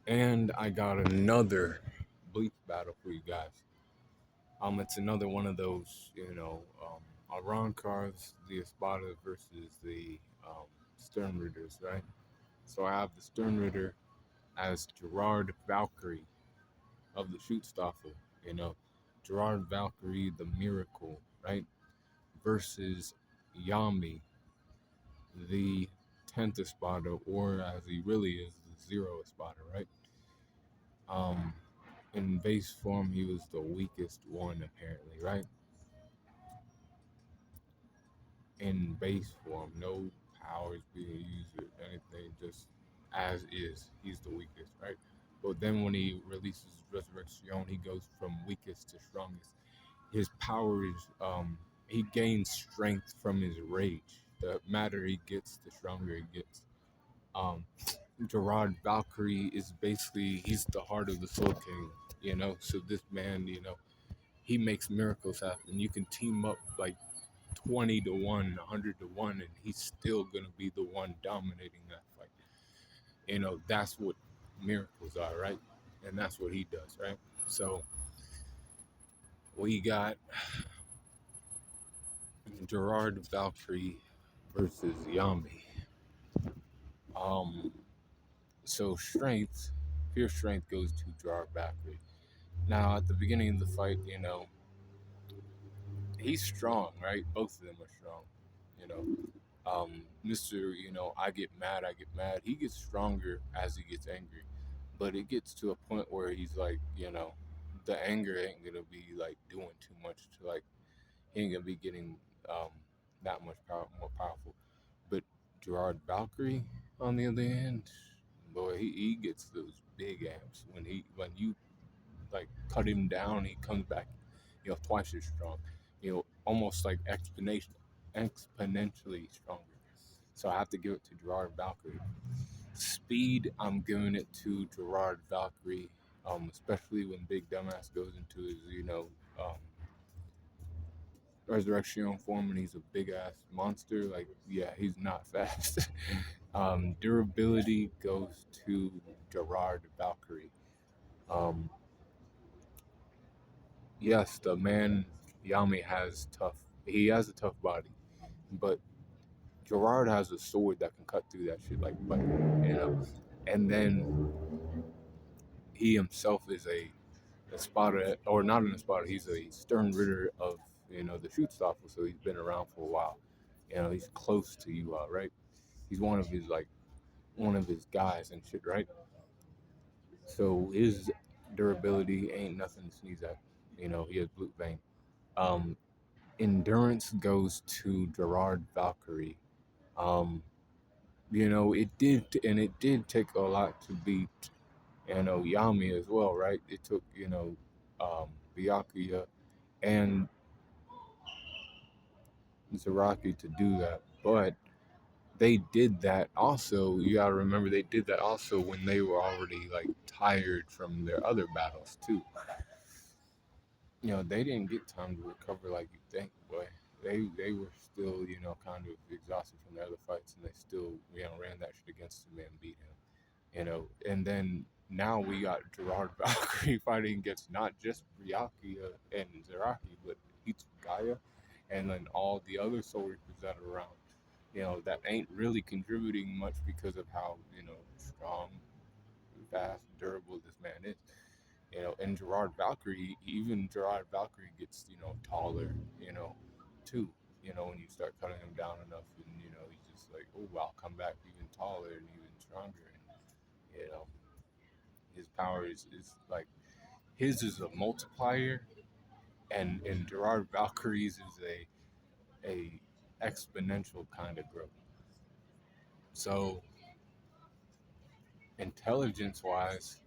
And I got another bleach battle for you guys. It's another one of those, Iran cards, the Espada versus the Stern Ritters, right? So I have the Stern Ritter as Gerard Valkyrie of the Schutzstaffel, you know, Gerard Valkyrie, the Miracle, right? Versus Yammy, the 10th Espada, or as he really is, the Zero Espada, right? Um, in base form, he was the weakest one, apparently, right? In base form, no powers being used or anything, just as is. He's the weakest, right? But then when he releases Resurrection, he goes from weakest to strongest. His powers, he gains strength from his rage. The madder he gets, the stronger he gets. Um, Gerard Valkyrie is basically he's the heart of the Soul King, So this man, he makes miracles happen. You can team up like 20 to 1, 100 to 1, and he's still going to be the one dominating that fight. That's what miracles are, right? And that's what he does, right? So we got Gerard Valkyrie versus Yambi. Um, so strength, pure strength goes to Gerard Valkyrie. Now, at the beginning of the fight, he's strong, right? Both of them are strong, you know. Mr. I get mad. He gets stronger as he gets angry, but it gets to a point where he's like, the anger ain't gonna be like doing too much to like he ain't gonna be getting um that much more powerful. But Gerard Valkyrie, on the other hand, boy, he gets those big amps when you like cut him down, he comes back, twice as strong, almost like exponentially stronger. So I have to give it to Gerard Valkyrie. Speed, I'm giving it to Gerard Valkyrie, especially when Big Dumbass goes into his, resurrection form and he's a big ass monster. Like, yeah, he's not fast. Durability goes to Gerard Valkyrie. Um, yes, the man Yami has tough. He has a tough body, but Gerard has a sword that can cut through that shit like butter. And then he himself is a Espada, or not an Espada. He's a Stern Ritter of the Schutzstaffel, so he's been around for a while. He's close to you, right? He's one of his guys and shit, right? So his durability ain't nothing to sneeze at. He has blue vein. Um, Endurance goes to Gerard Valkyrie. Um, it did take a lot to beat, Yami as well, right? It took, Byakuya and Zaraki to do that, but they did that also. You gotta remember they did that also when they were already like tired from their other battles too. They didn't get time to recover like you think, boy. They were still, kind of exhausted from their other fights, and they still, ran that shit against him and beat him. And then now we got Gerard Valkyrie fighting against not just Byakuya and Zaraki, but Hitsugaya, and then all the other Soul Reapers that are around. That ain't really contributing much because of how, strong, fast, durable this man is. And Gerard Valkyrie, even Gerard Valkyrie gets, taller, too. When you start cutting him down enough, and he's just like, oh, I'll come back even taller and even stronger. And his power is like his is a multiplier, and Gerard Valkyrie's is a exponential kind of growth. So intelligence wise,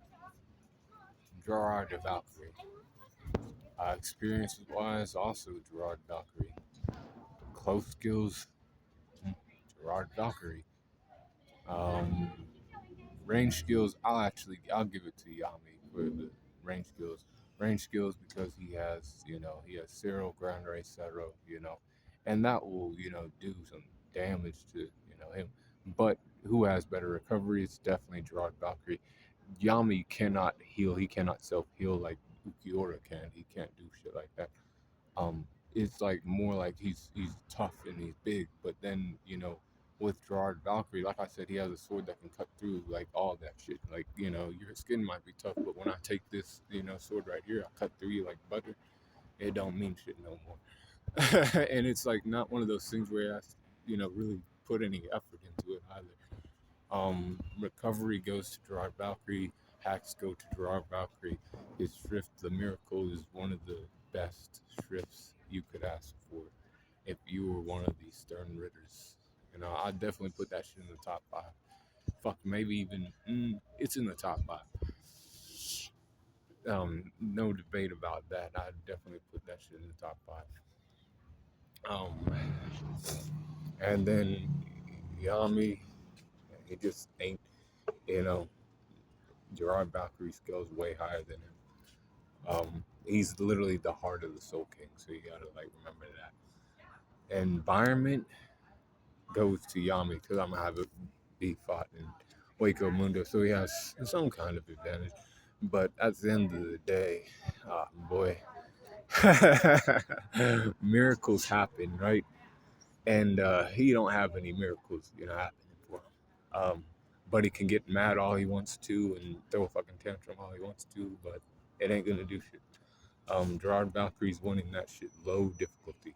Gerard Valkyrie. Experience wise, also Gerard Valkyrie. Close skills, Gerard Valkyrie. Um, Range skills, I'll give it to Yami for the range skills. Range skills because he has Cyril, Grand Ray, Cetera, and that will, do some damage to, him. But who has better recovery? It's definitely Gerard Valkyrie. Yami cannot heal. He cannot self heal like Ukiora can. He can't do shit like that. Um, it's like more like he's tough and he's big, but then with Gerard Valkyrie, like I said, he has a sword that can cut through like all that shit. Like your skin might be tough, but when I take this sword right here, I cut through you like butter. It don't mean shit no more. And it's like not one of those things where I really put any effort into it either. Recovery goes to Gerard Valkyrie. Hacks go to Gerard Valkyrie. His shrift, the miracle, is one of the best shrifts you could ask for if you were one of these stern ritters. I'd definitely put that shit in the top five. Fuck, maybe even it's in the top five. No debate about that. I'd definitely put that shit in the top five. And then Yami, he just ain't, you know, Gerard Valkyrie's skills way higher than him. He's literally the heart of the Soul King, so you gotta like remember that. Environment goes to Yami because I'm gonna have it be fought in Waco Mundo, so he has some kind of advantage. But at the end of the day, boy, miracles happen, right? And he don't have any miracles, happening for him. But he can get mad all he wants to and throw a fucking tantrum all he wants to, but it ain't gonna do shit. Gerard Valkyrie's winning that shit low difficulty.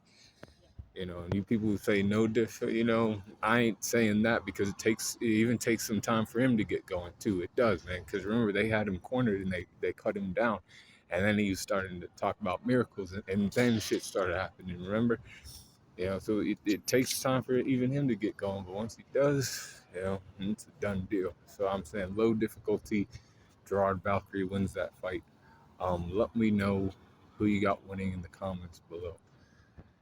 And you people who say no diff, I ain't saying that because it even takes some time for him to get going too. It does, man. Because remember, they had him cornered and they cut him down, and then he was starting to talk about miracles, and then shit started happening. Remember, so it takes time for even him to get going, but once he does, it's a done deal. So I'm saying low difficulty. Gerard Valkyrie wins that fight. Let me know who you got winning in the comments below.